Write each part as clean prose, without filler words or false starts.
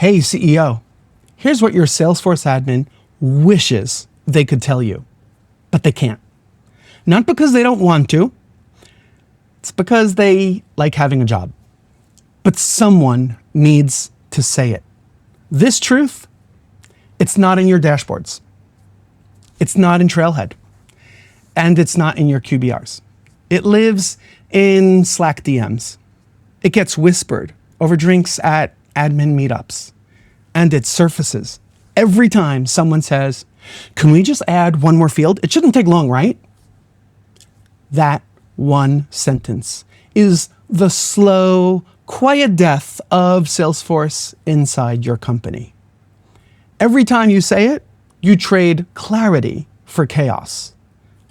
Hey CEO, here's what your Salesforce admin wishes they could tell you, but they can't. Not because they don't want to, it's because they like having a job. But someone needs to say it. This truth, it's not in your dashboards. It's not in Trailhead. And it's not in your QBRs. It lives in Slack DMs. It gets whispered over drinks at admin meetups. And it surfaces every time someone says, can we just add one more field? It shouldn't take long, right? That one sentence is the slow, quiet death of Salesforce inside your company. Every time you say it, you trade clarity for chaos.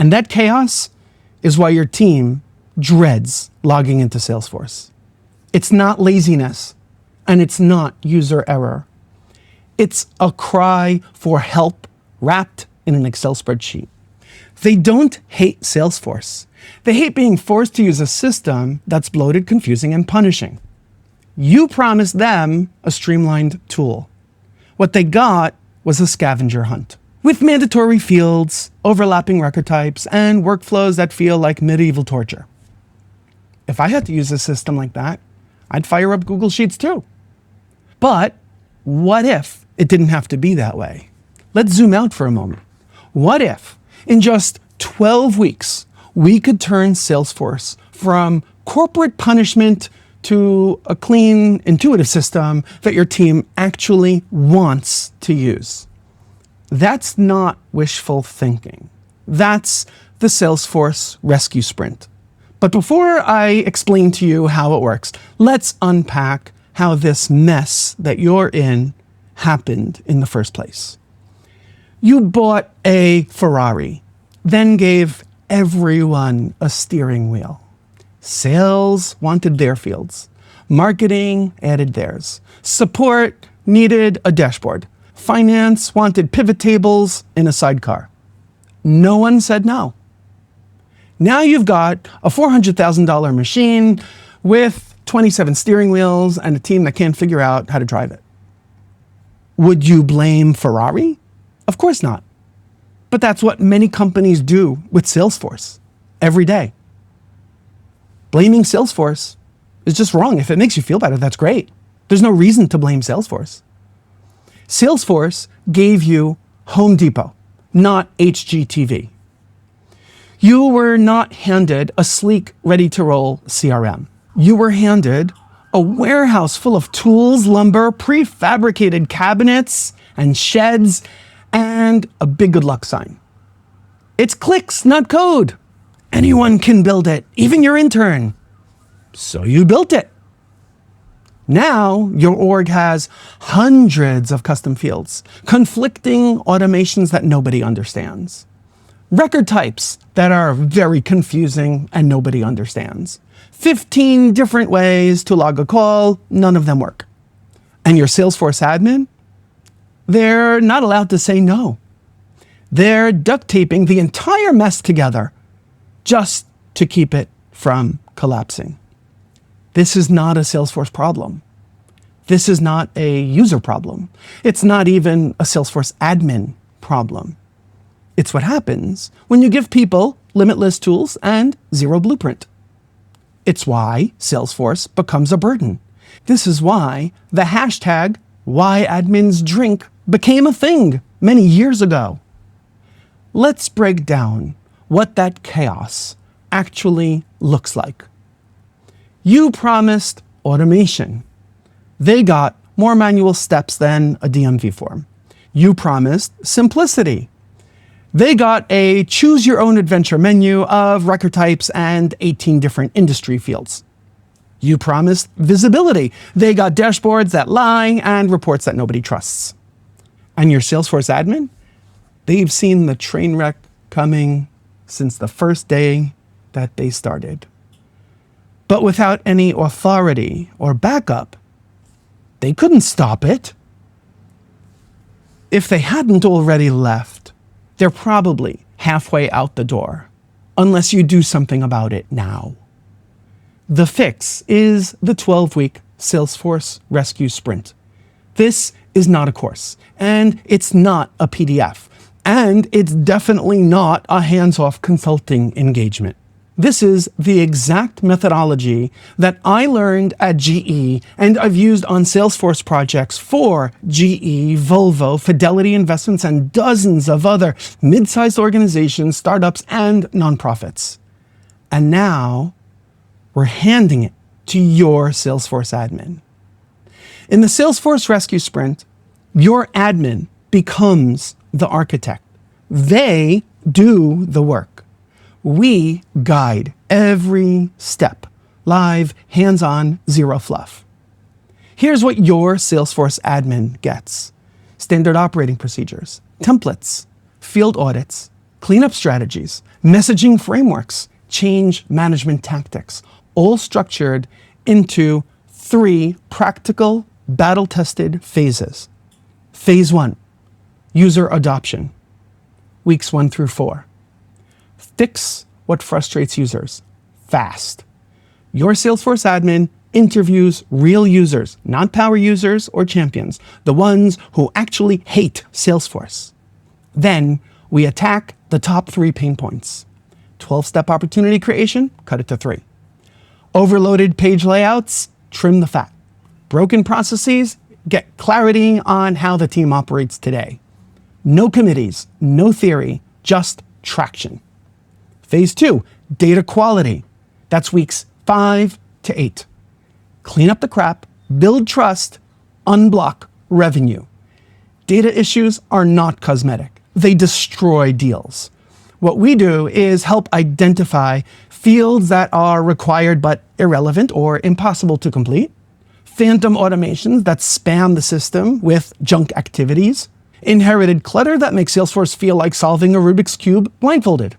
And that chaos is why your team dreads logging into Salesforce. It's not laziness, and it's not user error. It's a cry for help wrapped in an Excel spreadsheet. They don't hate Salesforce. They hate being forced to use a system that's bloated, confusing, and punishing. You promised them a streamlined tool. What they got was a scavenger hunt with mandatory fields, overlapping record types, and workflows that feel like medieval torture. If I had to use a system like that, I'd fire up Google Sheets too. But what if it didn't have to be that way? Let's zoom out for a moment. What if in just 12 weeks, we could turn Salesforce from corporate punishment to a clean, intuitive system that your team actually wants to use? That's not wishful thinking. That's the Salesforce Rescue Sprint. But before I explain to you how it works, let's unpack how this mess that you're in happened in the first place. You bought a Ferrari, then gave everyone a steering wheel. Sales wanted their fields. Marketing added theirs. Support needed a dashboard. Finance wanted pivot tables in a sidecar. No one said no. Now you've got a $400,000 machine with 27 steering wheels and a team that can't figure out how to drive it. Would you blame Ferrari? Of course not. But that's what many companies do with Salesforce every day. Blaming Salesforce is just wrong. If it makes you feel better, that's great. There's no reason to blame Salesforce. Salesforce gave you Home Depot, not HGTV. You were not handed a sleek, ready-to-roll CRM. You were handed a warehouse full of tools, lumber, prefabricated cabinets and sheds, and a big good luck sign. It's clicks, not code. Anyone can build it, even your intern. So you built it. Now your org has hundreds of custom fields, conflicting automations that nobody understands, record types that are very confusing and nobody understands, 15 different ways to log a call, none of them work. And your Salesforce admin, they're not allowed to say no. They're duct taping the entire mess together just to keep it from collapsing. This is not a Salesforce problem. This is not a user problem. It's not even a Salesforce admin problem. It's what happens when you give people limitless tools and zero blueprint. It's why Salesforce becomes a burden. This is why the hashtag #WhyAdminsDrink became a thing many years ago. Let's break down what that chaos actually looks like. You promised automation. They got more manual steps than a DMV form. You promised simplicity. They got a choose-your-own-adventure menu of record types and 18 different industry fields. You promised visibility. They got dashboards that lie and reports that nobody trusts. And your Salesforce admin? They've seen the train wreck coming since the first day that they started. But without any authority or backup, they couldn't stop it. If they hadn't already left, they're probably halfway out the door, unless you do something about it now. The fix is the 12-week Salesforce Rescue Sprint. This is not a course, and it's not a PDF, and it's definitely not a hands-off consulting engagement. This is the exact methodology that I learned at GE and I've used on Salesforce projects for GE, Volvo, Fidelity Investments, and dozens of other mid-sized organizations, startups, and nonprofits. And now we're handing it to your Salesforce admin. In the Salesforce Rescue Sprint, your admin becomes the architect. They do the work. We guide every step, live, hands-on, zero fluff. Here's what your Salesforce admin gets: standard operating procedures, templates, field audits, cleanup strategies, messaging frameworks, change management tactics, all structured into 3 practical, battle-tested phases. Phase 1, user adoption, weeks 1 through 4. Fix what frustrates users fast. Your Salesforce admin interviews real users, not power users or champions, the ones who actually hate Salesforce. Then we attack the top 3 pain points. 12-step opportunity creation, cut it to 3. Overloaded page layouts, trim the fat. Broken processes, get clarity on how the team operates today. No committees, no theory, just traction. Phase 2, data quality. That's weeks 5 to 8. Clean up the crap, build trust, unblock revenue. Data issues are not cosmetic. They destroy deals. What we do is help identify fields that are required but irrelevant or impossible to complete, phantom automations that spam the system with junk activities, inherited clutter that makes Salesforce feel like solving a Rubik's Cube blindfolded.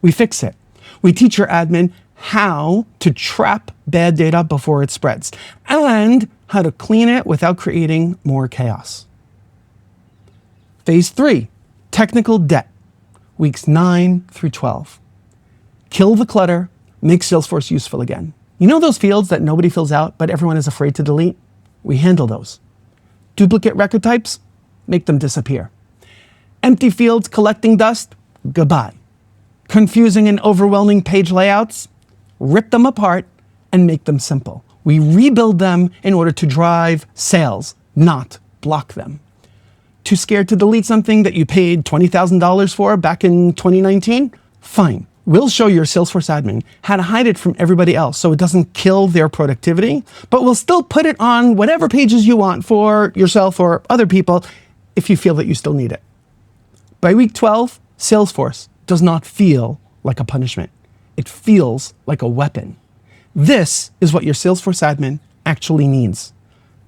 We fix it. We teach your admin how to trap bad data before it spreads and how to clean it without creating more chaos. Phase 3, technical debt, weeks 9 through 12. Kill the clutter, make Salesforce useful again. You know those fields that nobody fills out but everyone is afraid to delete? We handle those. Duplicate record types, make them disappear. Empty fields collecting dust, goodbye. Confusing and overwhelming page layouts, rip them apart and make them simple. We rebuild them in order to drive sales, not block them. Too scared to delete something that you paid $20,000 for back in 2019? Fine. We'll show your Salesforce admin how to hide it from everybody else so it doesn't kill their productivity, but we'll still put it on whatever pages you want for yourself or other people if you feel that you still need it. By week 12, Salesforce does not feel like a punishment. It feels like a weapon. This is what your Salesforce admin actually needs.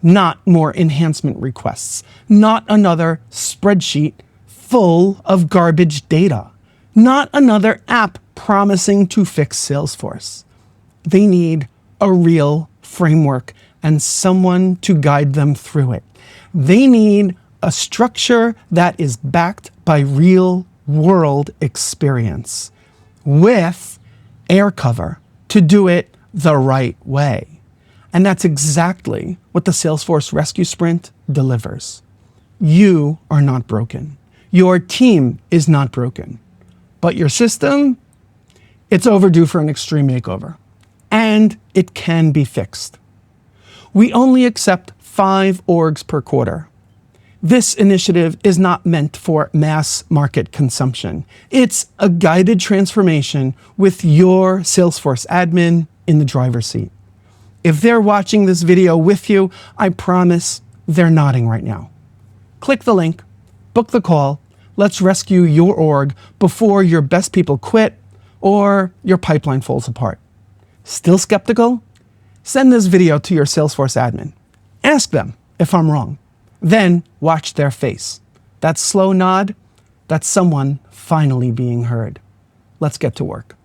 Not more enhancement requests, not another spreadsheet full of garbage data, not another app promising to fix Salesforce. They need a real framework and someone to guide them through it. They need a structure that is backed by real world experience with air cover to do it the right way. And that's exactly what the Salesforce Rescue Sprint delivers. You are not broken. Your team is not broken. But your system, it's overdue for an extreme makeover. And it can be fixed. We only accept 5 orgs per quarter. This initiative is not meant for mass market consumption. It's a guided transformation with your Salesforce admin in the driver's seat. If they're watching this video with you, I promise they're nodding right now. Click the link, book the call. Let's rescue your org before your best people quit or your pipeline falls apart. Still skeptical? Send this video to your Salesforce admin. Ask them if I'm wrong. Then watch their face. That slow nod, that's someone finally being heard. Let's get to work.